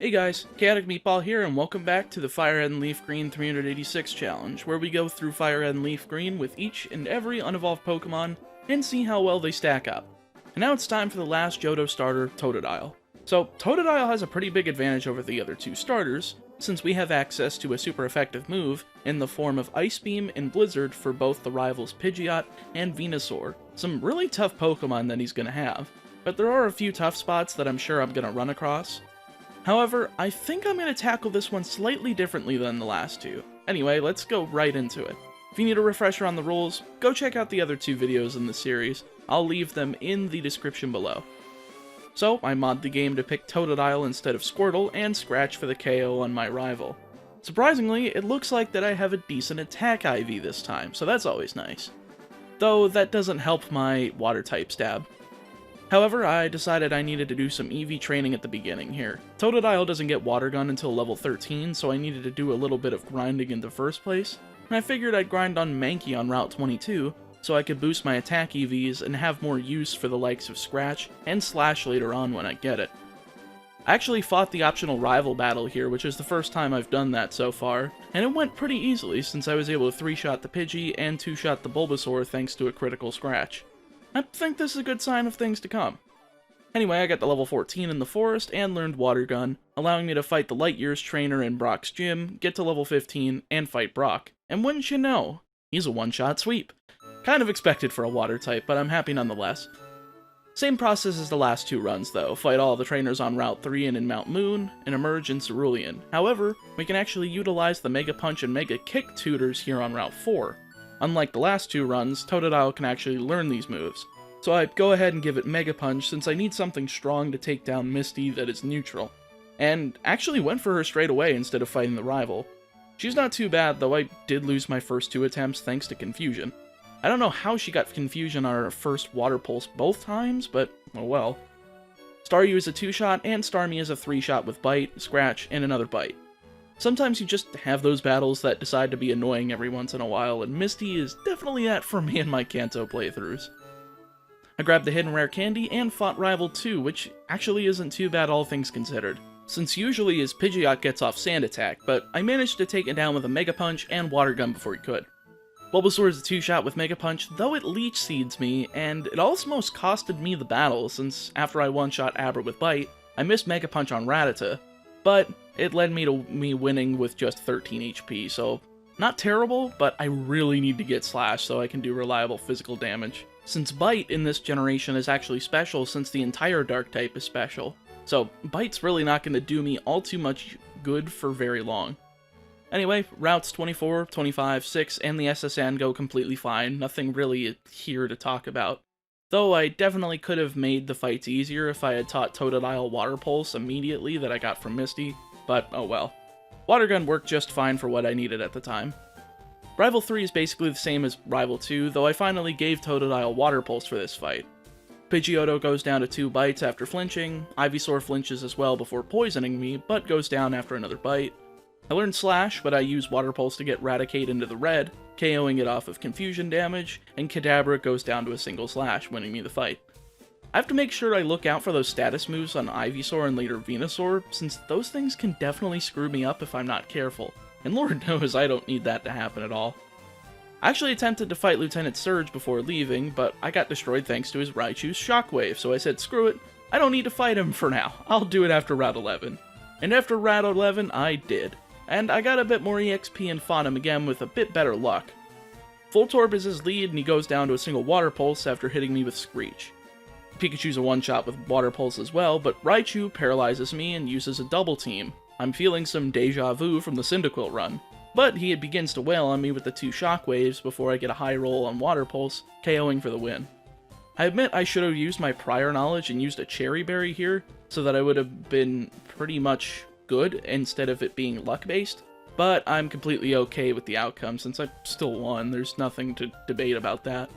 Hey guys, ChaoticMeatball here, and welcome back to the FireRed and LeafGreen 386 challenge, where we go through FireRed and LeafGreen with each and every unevolved Pokemon and see how well they stack up. And now it's time for the last Johto starter, Totodile. So, Totodile has a pretty big advantage over the other two starters, since we have access to a super effective move in the form of Ice Beam and Blizzard for both the rivals Pidgeot and Venusaur, some really tough Pokemon that he's gonna have. But there are a few tough spots that I'm sure I'm gonna run across. However, I think I'm going to tackle this one slightly differently than the last two. Anyway, let's go right into it. If you need a refresher on the rules, go check out the other two videos in the series. I'll leave them in the description below. So, I mod the game to pick Totodile instead of Squirtle and Scratch for the KO on my rival. Surprisingly, it looks like that I have a decent attack IV this time, so that's always nice. Though that doesn't help my water type stab. However, I decided I needed to do some EV training at the beginning here. Totodile doesn't get Water Gun until level 13, so I needed to do a little bit of grinding in the first place, and I figured I'd grind on Mankey on Route 22, so I could boost my attack EVs and have more use for the likes of Scratch and Slash later on when I get it. I actually fought the optional rival battle here, which is the first time I've done that so far, and it went pretty easily since I was able to 3-shot the Pidgey and 2-shot the Bulbasaur thanks to a critical Scratch. I think this is a good sign of things to come. Anyway, I got to level 14 in the forest and learned Water Gun, allowing me to fight the Light Years trainer in Brock's gym, get to level 15, and fight Brock. And wouldn't you know, he's a one-shot sweep. Kind of expected for a water type, but I'm happy nonetheless. Same process as the last two runs though, fight all the trainers on Route 3 and in Mount Moon, and emerge in Cerulean. However, we can actually utilize the Mega Punch and Mega Kick tutors here on Route 4. Unlike the last two runs, Totodile can actually learn these moves, so I go ahead and give it Mega Punch since I need something strong to take down Misty that is neutral, and actually went for her straight away instead of fighting the rival. She's not too bad, though I did lose my first two attempts thanks to Confusion. I don't know how she got Confusion on her first Water Pulse both times, but oh well. Staryu is a 2-shot, and Starmie is a 3-shot with Bite, Scratch, and another Bite. Sometimes you just have those battles that decide to be annoying every once in a while, and Misty is definitely that for me in my Kanto playthroughs. I grabbed the Hidden Rare Candy and fought Rival 2, which actually isn't too bad all things considered, since usually his Pidgeot gets off Sand Attack, but I managed to take it down with a Mega Punch and Water Gun before he could. Bulbasaur is a 2-shot with Mega Punch, though it Leech Seeds me, and it almost costed me the battle, since after I one-shot Aber with Bite, I missed Mega Punch on Rattata, but it led me to me winning with just 13 HP, so not terrible, but I really need to get Slash so I can do reliable physical damage. Since Bite in this generation is actually special since the entire Dark type is special, so Bite's really not going to do me all too much good for very long. Anyway, routes 24, 25, 6, and the SSN go completely fine, nothing really here to talk about. Though I definitely could have made the fights easier if I had taught Totodile Water Pulse immediately that I got from Misty, but oh well. Water Gun worked just fine for what I needed at the time. Rival 3 is basically the same as Rival 2, though I finally gave Totodile Water Pulse for this fight. Pidgeotto goes down to 2 bites after flinching, Ivysaur flinches as well before poisoning me, but goes down after another bite. I learned Slash, but I used Water Pulse to get Raticate into the red, KOing it off of Confusion damage, and Kadabra goes down to a single Slash, winning me the fight. I have to make sure I look out for those status moves on Ivysaur and later Venusaur, since those things can definitely screw me up if I'm not careful, and Lord knows I don't need that to happen at all. I actually attempted to fight Lieutenant Surge before leaving, but I got destroyed thanks to his Raichu's Shockwave, so I said screw it, I don't need to fight him for now, I'll do it after Route 11. And after Route 11, I did. And I got a bit more EXP and fought him again with a bit better luck. Voltorb is his lead and he goes down to a single Water Pulse after hitting me with Screech. Pikachu's a one-shot with Water Pulse as well, but Raichu paralyzes me and uses a double team. I'm feeling some deja vu from the Cyndaquil run, but he begins to wail on me with the 2 Shockwaves before I get a high roll on Water Pulse, KOing for the win. I admit I should have used my prior knowledge and used a Cherry Berry here, so that I would have been pretty much good instead of it being luck-based, but I'm completely okay with the outcome since I still won, there's nothing to debate about that.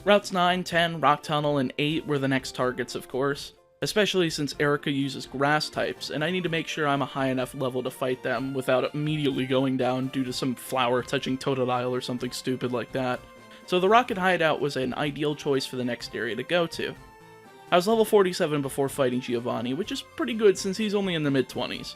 Routes 9, 10, Rock Tunnel, and 8 were the next targets of course, especially since Erica uses grass types, and I need to make sure I'm a high enough level to fight them without immediately going down due to some flower touching Totodile or something stupid like that, so the Rocket Hideout was an ideal choice for the next area to go to. I was level 47 before fighting Giovanni, which is pretty good since he's only in the mid-20s.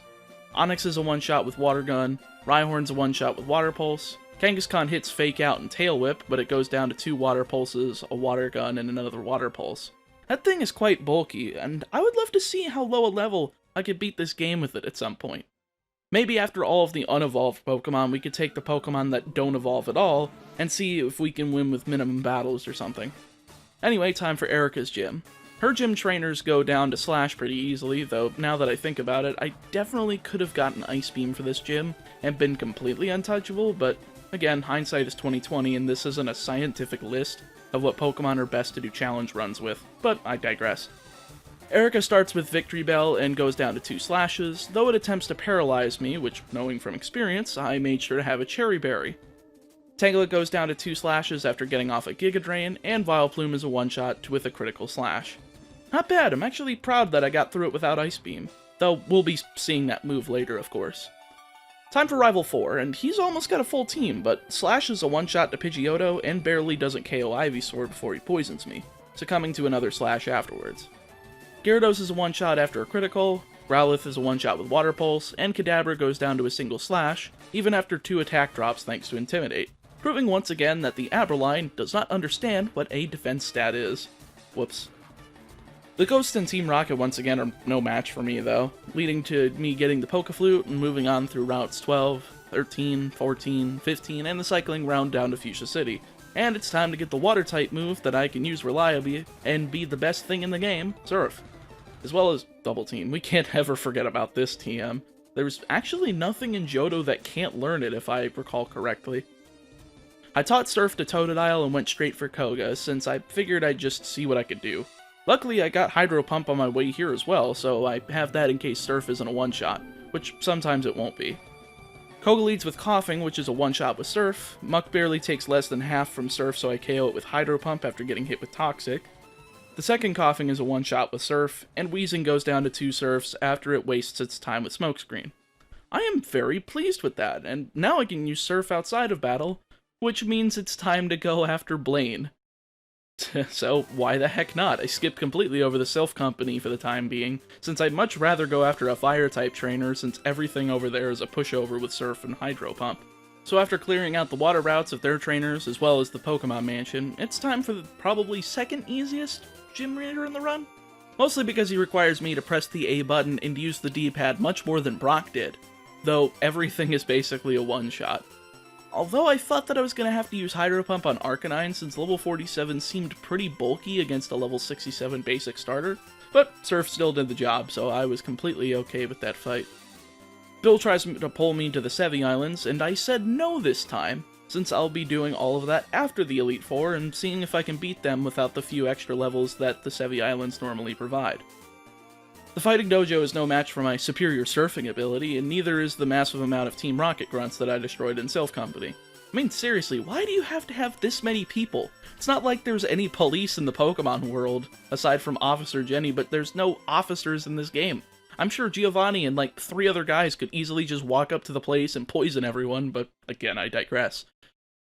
Onyx is a one-shot with Water Gun, Rhyhorn's a one-shot with Water Pulse, Kangaskhan hits Fake Out and Tail Whip, but it goes down to 2 Water Pulses, a Water Gun, and another Water Pulse. That thing is quite bulky, and I would love to see how low a level I could beat this game with it at some point. Maybe after all of the unevolved Pokemon, we could take the Pokemon that don't evolve at all, and see if we can win with minimum battles or something. Anyway, time for Erica's gym. Her gym trainers go down to Slash pretty easily, though now that I think about it, I definitely could have gotten Ice Beam for this gym and been completely untouchable, but again, hindsight is 2020 and this isn't a scientific list of what Pokemon are best to do challenge runs with, but I digress. Erica starts with Victory Bell and goes down to 2 slashes, though it attempts to paralyze me, which, knowing from experience, I made sure to have a Cherry Berry. Tangela goes down to 2 slashes after getting off a Giga Drain, and Vileplume is a one-shot with a critical slash. Not bad, I'm actually proud that I got through it without Ice Beam, though we'll be seeing that move later, of course. Time for Rival 4, and he's almost got a full team, but Slash is a one-shot to Pidgeotto and barely doesn't KO Ivysaur before he poisons me, succumbing to another Slash afterwards. Gyarados is a one-shot after a critical, Growlithe is a one-shot with Water Pulse, and Kadabra goes down to a single Slash, even after 2 attack drops thanks to Intimidate, proving once again that the Aberline does not understand what a defense stat is. Whoops. The Ghost and Team Rocket once again are no match for me though, leading to me getting the Pokeflute and moving on through routes 12, 13, 14, 15, and the cycling round down to Fuchsia City. And it's time to get the Water-type move that I can use reliably and be the best thing in the game, Surf. As well as Double Team. We can't ever forget about this TM. There's actually nothing in Johto that can't learn it if I recall correctly. I taught Surf to Totodile and went straight for Koga, since I figured I'd just see what I could do. Luckily, I got Hydro Pump on my way here as well, so I have that in case Surf isn't a one-shot, which sometimes it won't be. Koga leads with Coughing, which is a one-shot with Surf. Muck barely takes less than half from Surf, so I KO it with Hydro Pump after getting hit with Toxic. The second Coughing is a one-shot with Surf, and Wheezing goes down to 2 Surfs after it wastes its time with Smokescreen. I am very pleased with that, and now I can use Surf outside of battle, which means it's time to go after Blaine. So, why the heck not? I skipped completely over the Sylph Company for the time being, since I'd much rather go after a Fire-type trainer since everything over there is a pushover with Surf and Hydro Pump. So after clearing out the water routes of their trainers, as well as the Pokemon Mansion, it's time for the probably second easiest gym leader in the run? Mostly because he requires me to press the A button and use the D-pad much more than Brock did, though everything is basically a one-shot. Although I thought that I was going to have to use Hydro Pump on Arcanine since level 47 seemed pretty bulky against a level 67 basic starter, but Surf still did the job, so I was completely okay with that fight. Bill tries to pull me to the Sevi Islands, and I said no this time, since I'll be doing all of that after the Elite Four and seeing if I can beat them without the few extra levels that the Sevi Islands normally provide. The Fighting Dojo is no match for my superior surfing ability, and neither is the massive amount of Team Rocket grunts that I destroyed in Sylph Company. I mean, seriously, why do you have to have this many people? It's not like there's any police in the Pokemon world, aside from Officer Jenny, but there's no officers in this game. I'm sure Giovanni and like 3 other guys could easily just walk up to the place and poison everyone, but again, I digress.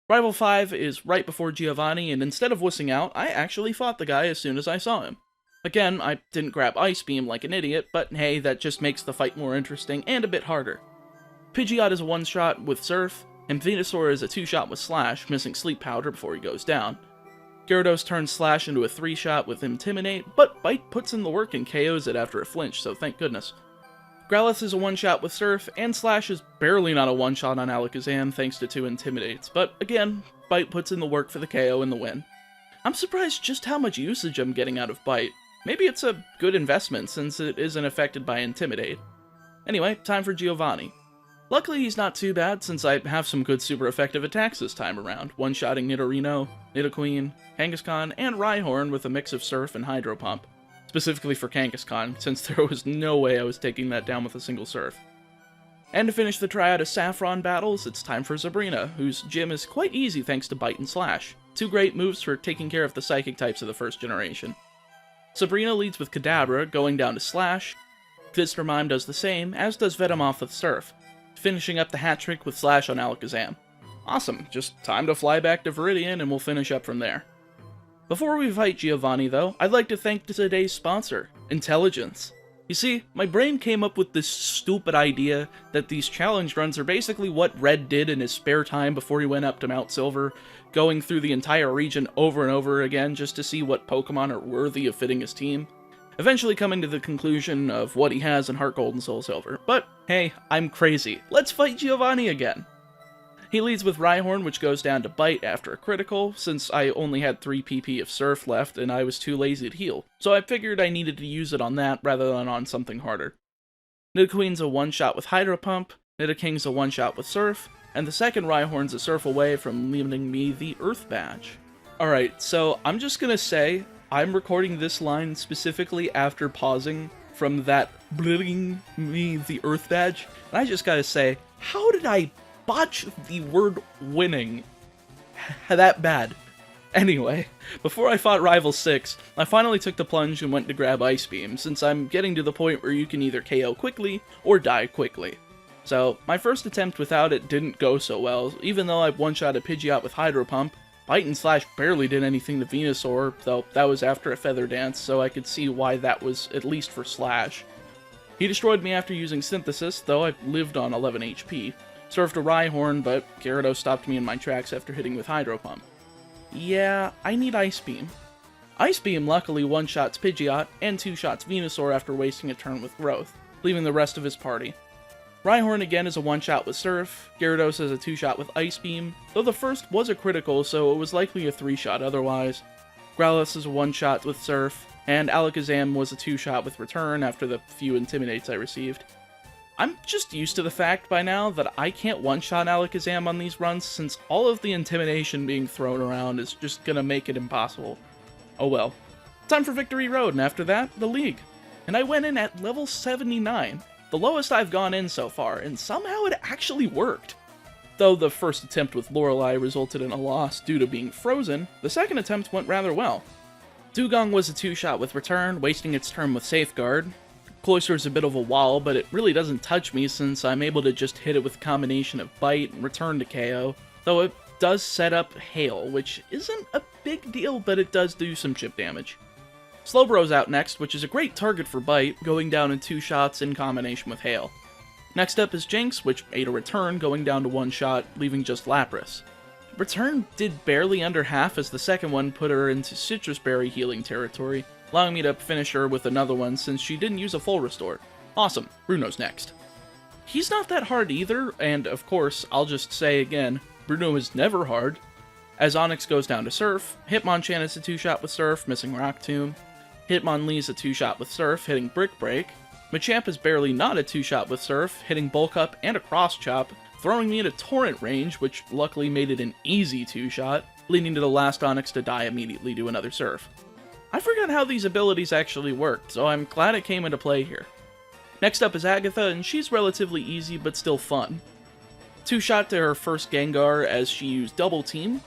Rival 5 is right before Giovanni, and instead of wussing out, I actually fought the guy as soon as I saw him. Again, I didn't grab Ice Beam like an idiot, but hey, that just makes the fight more interesting and a bit harder. Pidgeot is a one-shot with Surf, and Venusaur is a 2-shot with Slash, missing Sleep Powder before he goes down. Gyarados turns Slash into a 3-shot with Intimidate, but Bite puts in the work and KOs it after a flinch, so thank goodness. Growlithe is a one-shot with Surf, and Slash is barely not a one-shot on Alakazam thanks to 2 Intimidates, but again, Bite puts in the work for the KO and the win. I'm surprised just how much usage I'm getting out of Bite. Maybe it's a good investment since it isn't affected by Intimidate. Anyway, time for Giovanni. Luckily he's not too bad since I have some good super effective attacks this time around, one-shotting Nidorino, Nidoqueen, Kangaskhan, and Rhyhorn with a mix of Surf and Hydro Pump. Specifically for Kangaskhan, since there was no way I was taking that down with a single Surf. And to finish the triad of Saffron battles, it's time for Sabrina, whose gym is quite easy thanks to Bite and Slash. 2 great moves for taking care of the Psychic types of the first generation. Sabrina leads with Kadabra, going down to Slash. Visitor Mime does the same, as does Venomoth with Surf, finishing up the hat-trick with Slash on Alakazam. Awesome, just time to fly back to Viridian and we'll finish up from there. Before we fight Giovanni though, I'd like to thank today's sponsor, Intelligence. You see, my brain came up with this stupid idea that these challenge runs are basically what Red did in his spare time before he went up to Mount Silver, going through the entire region over and over again just to see what Pokemon are worthy of fitting his team, eventually coming to the conclusion of what he has in Heart Gold and Soul Silver. But hey, I'm crazy. Let's fight Giovanni again! He leads with Rhyhorn, which goes down to Bite after a critical, since I only had 3 PP of Surf left and I was too lazy to heal, so I figured I needed to use it on that rather than on something harder. Nidoqueen's a one-shot with Hydro Pump, Nidoking's a one-shot with Surf, and the second Rhyhorn's a Surf away from leaving me the Earth Badge. Alright, so I'm just gonna say, I'm recording this line specifically after pausing from that blitting me the Earth Badge, and I just gotta say, how did I botch the word winning that bad? Anyway, before I fought Rival 6, I finally took the plunge and went to grab Ice Beam, since I'm getting to the point where you can either KO quickly or die quickly. So, my first attempt without it didn't go so well. Even though I one-shot a Pidgeot with Hydro Pump, Bite and Slash barely did anything to Venusaur, though that was after a Feather Dance, so I could see why that was at least for Slash. He destroyed me after using Synthesis, though I lived on 11 HP. Surfed a Rhyhorn, but Gyarados stopped me in my tracks after hitting with Hydro Pump. Yeah, I need Ice Beam. Ice Beam luckily one-shots Pidgeot and two-shots Venusaur after wasting a turn with Growth, leaving the rest of his party. Rhyhorn again is a one-shot with Surf, Gyarados is a two-shot with Ice Beam, though the first was a critical, so it was likely a three-shot otherwise. Growlithe is a one-shot with Surf, and Alakazam was a two-shot with Return after the few Intimidates I received. I'm just used to the fact by now that I can't one-shot Alakazam on these runs, since all of the intimidation being thrown around is just gonna make it impossible. Oh well. Time for Victory Road, and after that, the League. And I went in at level 79, the lowest I've gone in so far, and somehow it actually worked. Though the first attempt with Lorelei resulted in a loss due to being frozen, the second attempt went rather well. Dugong was a two-shot with Return, wasting its turn with Safeguard. Cloyster's a bit of a wall, but it really doesn't touch me since I'm able to just hit it with a combination of Bite and Return to KO, though it does set up Hail, which isn't a big deal, but it does do some chip damage. Slowbro's out next, which is a great target for Bite, going down in two shots in combination with Hail. Next up is Jinx, which ate a Return, going down to one shot, leaving just Lapras. Return did barely under half as the second one put her into Citrus Berry healing territory, allowing me to finish her with another one since she didn't use a full restore. Awesome, Bruno's next. He's not that hard either, and of course, I'll just say again, Bruno is never hard. As Onyx goes down to Surf, Hitmonchan is a two-shot with Surf, missing Rock Tomb. Hitmonlee's a two-shot with Surf, hitting Brick Break. Machamp is barely not a two-shot with Surf, hitting Bulk Up and a Cross Chop, throwing me into Torrent range, which luckily made it an easy two-shot, leading to the last Onyx to die immediately to another Surf. I forgot how these abilities actually worked, so I'm glad it came into play here. Next up is Agatha, and she's relatively easy but still fun. Two-shot to her first Gengar as she used Double Team.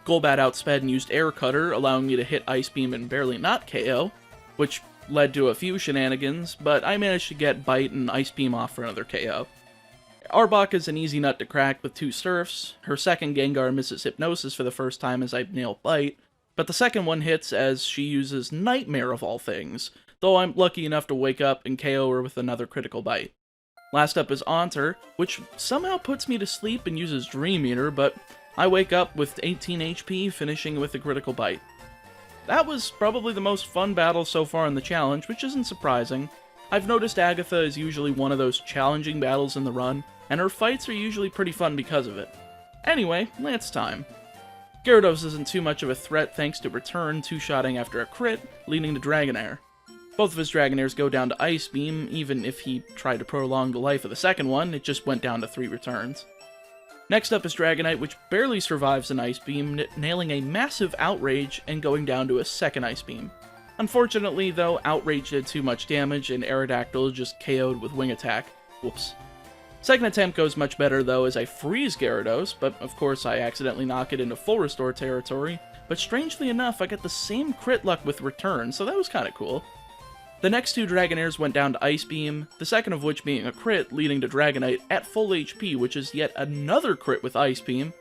Golbat outsped and used Air Cutter, allowing me to hit Ice Beam and barely not KO, which led to a few shenanigans, but I managed to get Bite and Ice Beam off for another KO. Arbok is an easy nut to crack with two Surfs. Her second Gengar misses Hypnosis for the first time as I nail Bite, but the second one hits as she uses Nightmare of all things, though I'm lucky enough to wake up and KO her with another critical Bite. Last up is Haunter, which somehow puts me to sleep and uses Dream Eater, but I wake up with 18 HP, finishing with a critical Bite. That was probably the most fun battle so far in the challenge, which isn't surprising. I've noticed Agatha is usually one of those challenging battles in the run, and her fights are usually pretty fun because of it. Anyway, Lance time. Gyarados isn't too much of a threat thanks to Return two-shotting after a crit, leading to Dragonair. Both of his Dragonairs go down to Ice Beam, even if he tried to prolong the life of the second one, it just went down to 3 returns. Next up is Dragonite, which barely survives an Ice Beam, nailing a massive Outrage and going down to a second Ice Beam. Unfortunately, though, Outrage did too much damage and Aerodactyl just KO'd with Wing Attack. Whoops. Second attempt goes much better though as I freeze Gyarados, but of course I accidentally knock it into full restore territory, but strangely enough I get the same crit luck with Return, so that was kinda cool. The next two Dragonairs went down to Ice Beam, the second of which being a crit, leading to Dragonite at full HP, which is yet another crit with Ice Beam.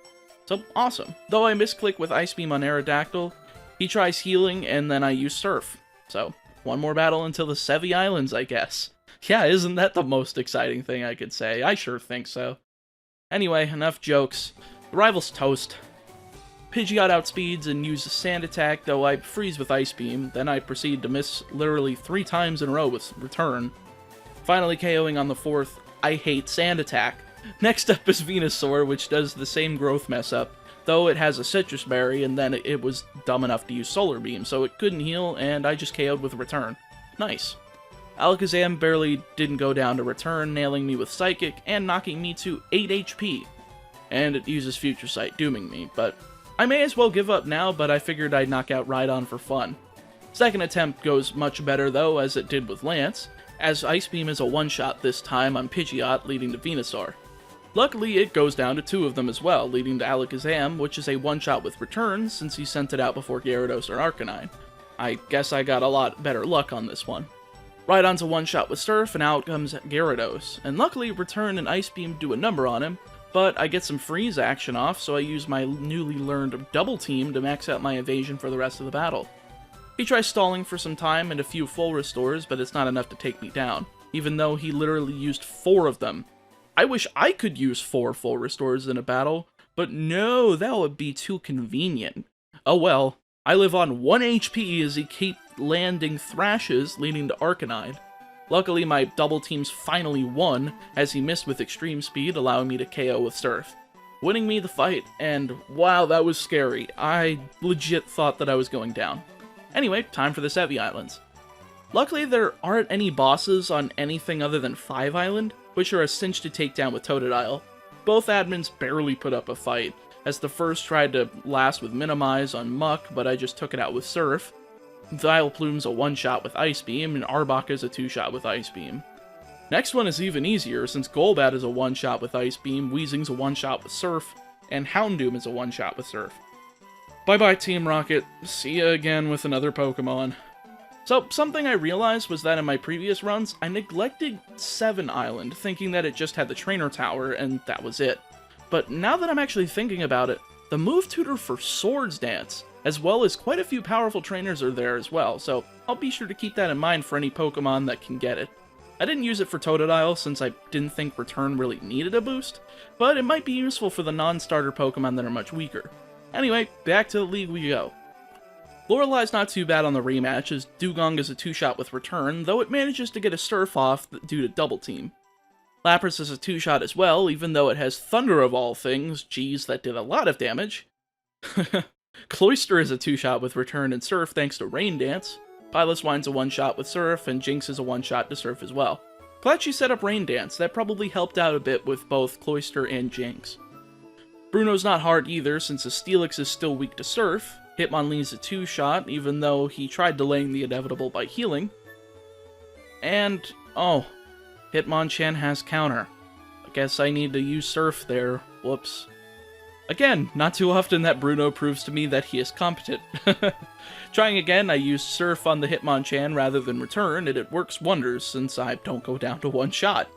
So awesome. Though I misclick with Ice Beam on Aerodactyl, He tries healing, and then I use Surf. So, one more battle until the Sevi Islands, I guess. Yeah, isn't that the most exciting thing I could say? I sure think so. Anyway, enough jokes. The rival's toast. Pidgeot outspeeds and uses Sand Attack, though I freeze with Ice Beam, then I proceed to miss literally 3 times in a row with Return. Finally KOing on the 4th, I hate Sand Attack. Next up is Venusaur, which does the same growth mess up, though it has a Citrus Berry, and then it was dumb enough to use Solar Beam, so it couldn't heal, and I just KO'd with Return. Nice. Alakazam barely didn't go down to Return, nailing me with Psychic, and knocking me to 8 HP. And it uses Future Sight, dooming me, but I may as well give up now, but I figured I'd knock out Rhydon for fun. Second attempt goes much better though, as it did with Lance, as Ice Beam is a one-shot this time on Pidgeot, leading to Venusaur. Luckily, it goes down to 2 of them as well, leading to Alakazam, which is a one-shot with Return, since he sent it out before Gyarados or Arcanine. I guess I got a lot better luck on this one. Rhydon's a one-shot with Surf, and out comes Gyarados, and luckily Return and Ice Beam do a number on him, but I get some freeze action off, so I use my newly learned Double Team to max out my evasion for the rest of the battle. He tries stalling for some time and a few full restores, but it's not enough to take me down, even though he literally used 4 of them. I wish I could use 4 full restores in a battle, but no, that would be too convenient. Oh well, I live on 1 HP as he keeps landing Thrashes, leading to Arcanine. Luckily, my double teams finally won, as he missed with extreme speed, allowing me to KO with Surf, winning me the fight, and wow, that was scary. I legit thought that I was going down. Anyway, time for the Sevi Islands. Luckily, there aren't any bosses on anything other than 5 Island, which are a cinch to take down with Totodile. Both admins barely put up a fight, as the first tried to last with Minimize on Muck, but I just took it out with Surf. Vileplume's a one-shot with Ice Beam, and Arbok is a 2-shot with Ice Beam. Next one is even easier, since Golbat is a one-shot with Ice Beam, Weezing's a one-shot with Surf, and Houndoom is a one-shot with Surf. Bye-bye, Team Rocket. See ya again with another Pokemon. So, something I realized was that in my previous runs, I neglected 7 Island, thinking that it just had the Trainer Tower, and that was it. But now that I'm actually thinking about it, the move tutor for Swords Dance, as well as quite a few powerful trainers, are there as well, so I'll be sure to keep that in mind for any Pokemon that can get it. I didn't use it for Totodile since I didn't think Return really needed a boost, but it might be useful for the non-starter Pokemon that are much weaker. Anyway, back to the league we go. Lorelei's not too bad on the rematch, as Dugong is a 2-shot with Return, though it manages to get a Surf off due to Double Team. Lapras is a 2-shot as well, even though it has Thunder of all things. Geez, that did a lot of damage. Cloyster is a 2-shot with Return and Surf thanks to Rain Dance. Piloswine's a 1-shot with Surf, and Jinx is a 1-shot to Surf as well. Glad she set up Rain Dance, that probably helped out a bit with both Cloyster and Jinx. Bruno's not hard either, since the Steelix is still weak to Surf. Hitmonlee's a 2-shot, even though he tried delaying the inevitable by healing. And, oh, Hitmonchan has counter. I guess I need to use Surf there. Whoops. Again, not too often that Bruno proves to me that he is competent. Trying again, I use Surf on the Hitmonchan rather than Return, and it works wonders since I don't go down to 1 shot.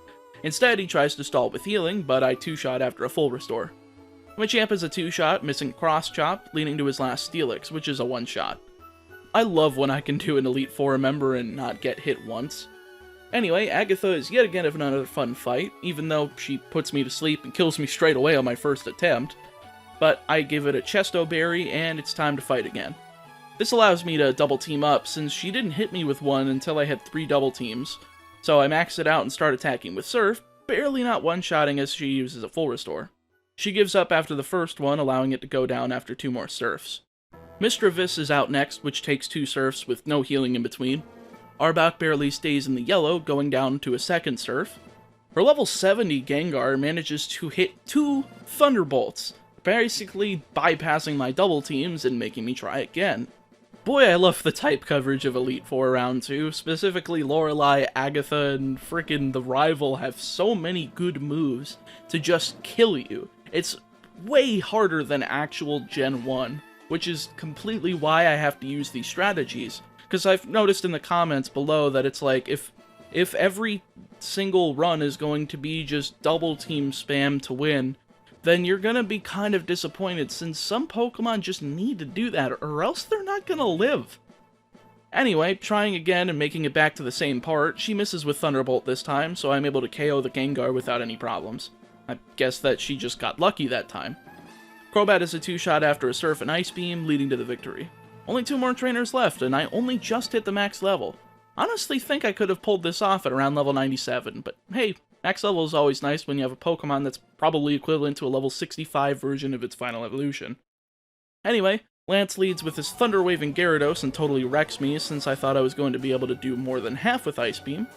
Instead, he tries to stall with healing, but I 2-shot after a full restore. Machamp is a 2-shot, missing Cross Chop, leading to his last Steelix, which is a 1-shot. I love when I can do an Elite Four member and not get hit once. Anyway, Agatha is yet again another fun fight, even though she puts me to sleep and kills me straight away on my first attempt. But I give it a Chesto Berry, and it's time to fight again. This allows me to double team up, since she didn't hit me with one until I had 3 double teams. So I max it out and start attacking with Surf, barely not one-shotting as she uses a full restore. She gives up after the first one, allowing it to go down after 2 more Surfs. Misdreavus is out next, which takes 2 Surfs with no healing in between. Arbok barely stays in the yellow, going down to a second Surf. Her level 70 Gengar manages to hit 2 Thunderbolts, basically bypassing my double teams and making me try again. Boy, I love the type coverage of Elite Four Round 2, specifically Lorelei, Agatha, and frickin' the rival have so many good moves to just kill you. It's way harder than actual Gen 1, which is completely why I have to use these strategies. Because I've noticed in the comments below that it's like, if every single run is going to be just double team spam to win, then you're gonna be kind of disappointed, since some Pokemon just need to do that, or else they're not gonna live. Anyway, trying again and making it back to the same part, she misses with Thunderbolt this time, so I'm able to KO the Gengar without any problems. I guess that she just got lucky that time. Crobat is a 2-shot after a Surf and Ice Beam, leading to the victory. Only 2 more trainers left, and I only just hit the max level. Honestly think I could have pulled this off at around level 97, but hey, max level is always nice when you have a Pokemon that's probably equivalent to a level 65 version of its final evolution. Anyway, Lance leads with his Thunder Waving Gyarados and totally wrecks me, since I thought I was going to be able to do more than half with Ice Beam.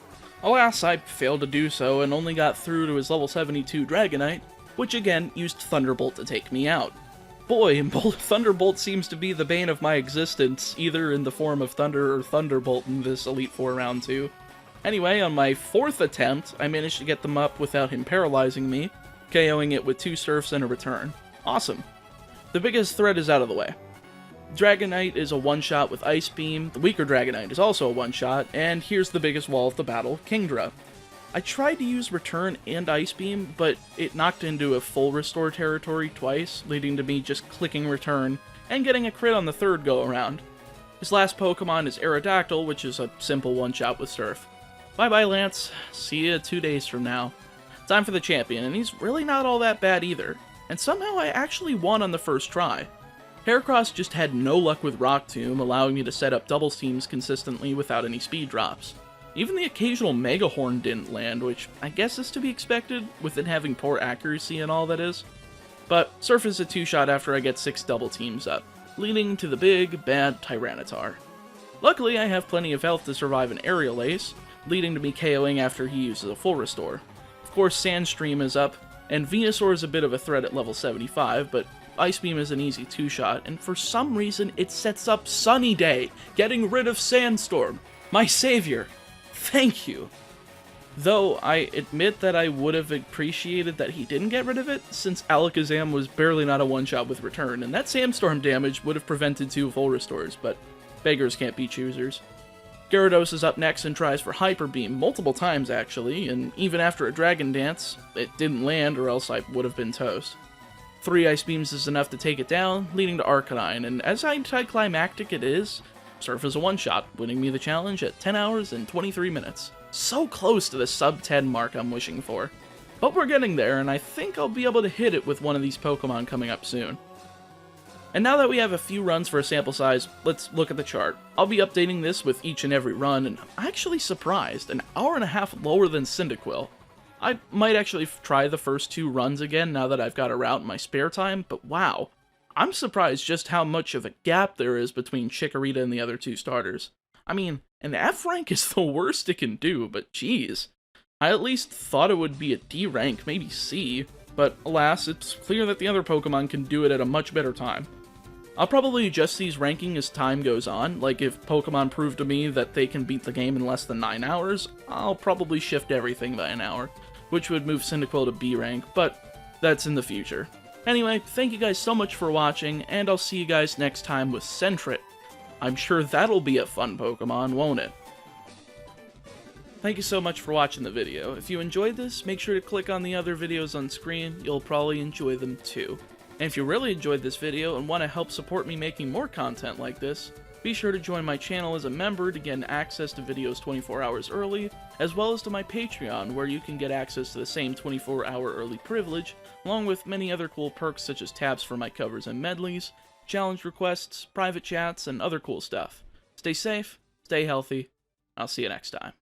Alas, I failed to do so and only got through to his level 72 Dragonite, which again used Thunderbolt to take me out. Boy, Thunderbolt seems to be the bane of my existence, either in the form of Thunder or Thunderbolt in this Elite Four Round 2. Anyway, on my 4th attempt, I managed to get them up without him paralyzing me, KOing it with 2 Surfs and a return. Awesome. The biggest threat is out of the way. Dragonite is a 1-shot with Ice Beam, the weaker Dragonite is also a 1-shot, and here's the biggest wall of the battle, Kingdra. I tried to use Return and Ice Beam, but it knocked into a full restore territory twice, leading to me just clicking Return and getting a crit on the 3rd go-around. His last Pokemon is Aerodactyl, which is a simple 1-shot with Surf. Bye-bye, Lance. See ya 2 days from now. Time for the champion, and he's really not all that bad either. And somehow I actually won on the first try. Heracross just had no luck with Rock Tomb, allowing me to set up double teams consistently without any speed drops. Even the occasional Mega Horn didn't land, which I guess is to be expected, with it having poor accuracy and all that is. But Surf is a 2-shot after I get 6 double teams up, leading to the big, bad Tyranitar. Luckily, I have plenty of health to survive an Aerial Ace, leading to me KOing after he uses a full restore. Of course, Sandstream is up, and Venusaur is a bit of a threat at level 75, but Ice Beam is an easy 2-shot, and for some reason it sets up Sunny Day, getting rid of Sandstorm. My savior. Thank you. Though I admit that I would have appreciated that he didn't get rid of it, since Alakazam was barely not a 1-shot with Return, and that Sandstorm damage would have prevented 2 full restores, but beggars can't be choosers. Gyarados is up next and tries for Hyper Beam multiple times actually, and even after a Dragon Dance, it didn't land or else I would have been toast. 3 Ice Beams is enough to take it down, leading to Arcanine, and as anticlimactic it is, Surf is a 1-shot, winning me the challenge at 10 hours and 23 minutes. So close to the sub 10 mark I'm wishing for. But we're getting there, and I think I'll be able to hit it with one of these Pokemon coming up soon. And now that we have a few runs for a sample size, let's look at the chart. I'll be updating this with each and every run, and I'm actually surprised, an hour and a half lower than Cyndaquil. I might actually try the first 2 runs again now that I've got a route in my spare time, but wow. I'm surprised just how much of a gap there is between Chikorita and the other 2 starters. I mean, an F rank is the worst it can do, but geez. I at least thought it would be a D rank, maybe C, but alas, it's clear that the other Pokemon can do it at a much better time. I'll probably adjust these ranking as time goes on, like if Pokemon prove to me that they can beat the game in less than 9 hours, I'll probably shift everything by an hour, which would move Cyndaquil to B rank, but that's in the future. Anyway, thank you guys so much for watching, and I'll see you guys next time with Sentret. I'm sure that'll be a fun Pokemon, won't it? Thank you so much for watching the video. If you enjoyed this, make sure to click on the other videos on screen, you'll probably enjoy them too. And if you really enjoyed this video and want to help support me making more content like this, be sure to join my channel as a member to get access to videos 24 hours early, as well as to my Patreon, where you can get access to the same 24-hour early privilege, along with many other cool perks such as tabs for my covers and medleys, challenge requests, private chats, and other cool stuff. Stay safe, stay healthy, I'll see you next time.